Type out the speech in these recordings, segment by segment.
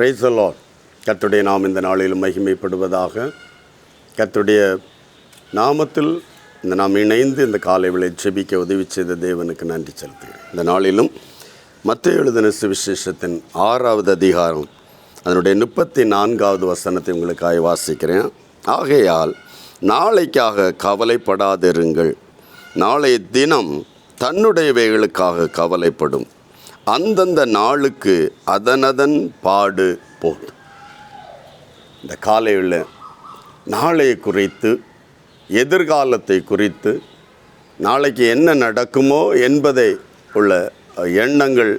Praise the Lord. கர்த்தருடைய நாம் இந்த நாளிலும் மகிமைப்படுவதாக. கர்த்தருடைய நாமத்தில் இந்த நாம் இணைந்து இந்த காலை வேளை ஜெபிக்க உதவி செய்த தேவனுக்கு நன்றி செலுத்துகிறேன். இந்த நாளிலும் மத்தேயு எழுதின சுவிசேஷத்தின் 6வது அதிகாரம் அதனுடைய 34வது வசனத்தை உங்களுக்காக வாசிக்கிறேன். ஆகையால் நாளைக்காக கவலைப்படாதிருங்கள், நாளைய தினம் தன்னுடையவைகளுக்காக கவலைப்படும், அந்தந்த நாளுக்கு அதனதன் பாடு போதும். இந்த காலையில் நாளைய குறித்து, எதிர்காலத்தை குறித்து, நாளைக்கு என்ன நடக்குமோ என்பதை உள்ள எண்ணங்கள்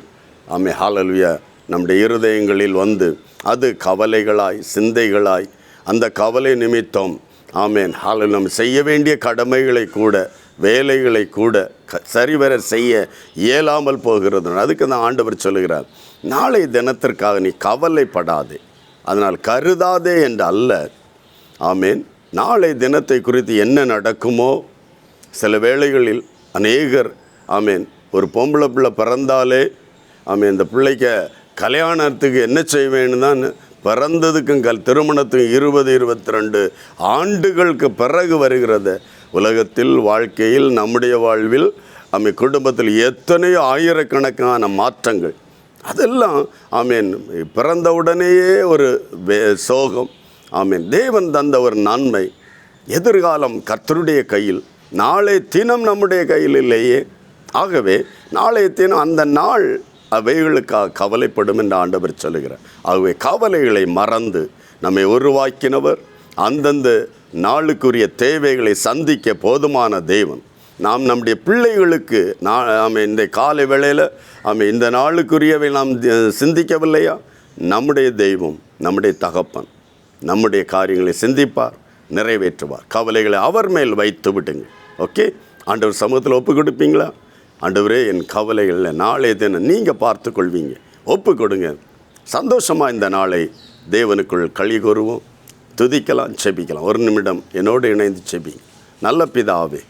ஹல்லேலூயா நம்முடைய இருதயங்களில் வந்து அது கவலைகளாய், சிந்தைகளாய், அந்த கவலை நிமித்தம் ஆமென் ஹல்லேலூயா நம்ம செய்ய வேண்டிய கடமைகளை கூட, வேலைகளை கூட சரிவர செய்ய இயலாமல் போகிறது. அதுக்கு தான் ஆண்டவர் சொல்லுகிறார், நாளை தினத்திற்காக நீ கவலைப்படாதே, அதனால் கருதாதே என்று அல்ல. ஆமேன். நாளை தினத்தை குறித்து என்ன நடக்குமோ, சில வேளைகளில் அநேகர் ஆமேன் ஒரு பொம்பளை பிள்ளை பிறந்தாலே ஆமேன் இந்த பிள்ளைக்கு கல்யாணத்துக்கு என்ன செய்வேன்னு தான் பிறந்ததுக்கும் திருமணத்துக்கும் 20-22 ஆண்டுகளுக்கு பிறகு வருகிறது. உலகத்தில், வாழ்க்கையில், நம்முடைய வாழ்வில், குடும்பத்தில் எத்தனையோ ஆயிரக்கணக்கான மாற்றங்கள். அதெல்லாம் ஆமேன் பிறந்தவுடனேயே ஒரு சோகம். ஆமேன். தேவன் தந்த ஒரு நன்மை. எதிர்காலம் கர்த்தருடைய கையில், நாளை தினம் நம்முடைய கையில் இல்லையே. ஆகவே நாளைய தினம் அந்த நாள் அவைகளுக்காக கவலைப்படும் என்று ஆண்டவர் சொல்லுகிறார். ஆகவே கவலைகளை மறந்து நம்மை உருவாக்கினவர், அந்தந்த நாளுக்குரிய தேவைகளை சந்திக்க போதுமான தேவன். நாம் நம்முடைய பிள்ளைகளுக்கு இந்த காலை வேளையில் இந்த நாளுக்குரியவை நாம் சிந்திக்கவில்லையா? நம்முடைய தெய்வம், நம்முடைய தகப்பன் நம்முடைய காரியங்களை சிந்திப்பார், நிறைவேற்றுவார். கவலைகளை அவர் மேல் வைத்து விடுங்க. ஓகே, ஆண்டவர் சமூகத்தில் ஒப்பு கொடுப்பீங்களா? ஆண்டவரே, என் கவலைகளில் நாளைய தினம் நீங்கள் பார்த்து கொள்வீங்க, ஒப்பு கொடுங்க. சந்தோஷமாக இந்த நாளை தேவனுக்குள் களி கூறுவோம், துதிக்கலாம், செபிக்கலாம். ஒரு நிமிடம் என்னோடு இணைந்து செபிங்க. நல்ல பிதாவே,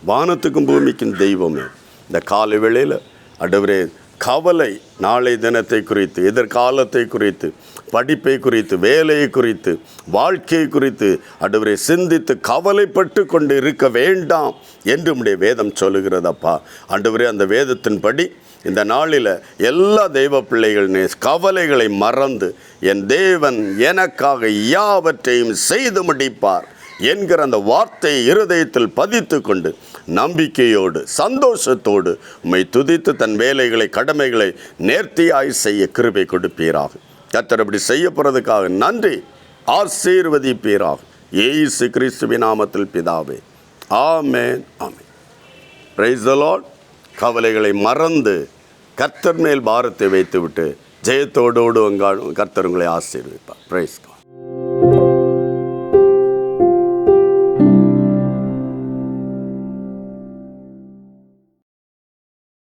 வானத்துக்கும் பூமிக்கும் தெய்வமே, இந்த காலை வேளையில் ஆண்டவரே கவலை நாளை தினத்தை குறித்து, எதிர்காலத்தை குறித்து, படிப்பை குறித்து, வேலையை குறித்து, வாழ்க்கையை குறித்து ஆண்டவரே சிந்தித்து கவலைப்பட்டு கொண்டு இருக்க வேண்டாம் என்று உம்முடைய வேதம் சொல்லுகிறதப்பா. ஆண்டவரே, அந்த வேதத்தின்படி இந்த நாளில் எல்லா தெய்வ பிள்ளைகள் கவலைகளை மறந்து என் தேவன் எனக்காக யாவற்றையும் செய்து முடிப்பார் என்கிற அந்த வார்த்தையை இருதயத்தில் பதித்து கொண்டு நம்பிக்கையோடு, சந்தோஷத்தோடு உம்மை துதித்து தன் வேலைகளை, கடமைகளை நேர்த்தியாய் செய்ய கிருபை கொடுப்பீராக. கர்த்தர் அப்படி செய்ய போகிறதுக்காக நன்றி. ஆசீர்வதிப்பீராக. இயேசு கிறிஸ்துவின் நாமத்தில் பிதாவே, ஆமென், ஆமென். Praise the Lord. கவலைகளை மறந்து கர்த்தர் மேல் பாரத்தை வைத்துவிட்டு ஜெயத்தோடு கர்த்தர் உங்களை ஆசீர்வதிப்பார். Praise God.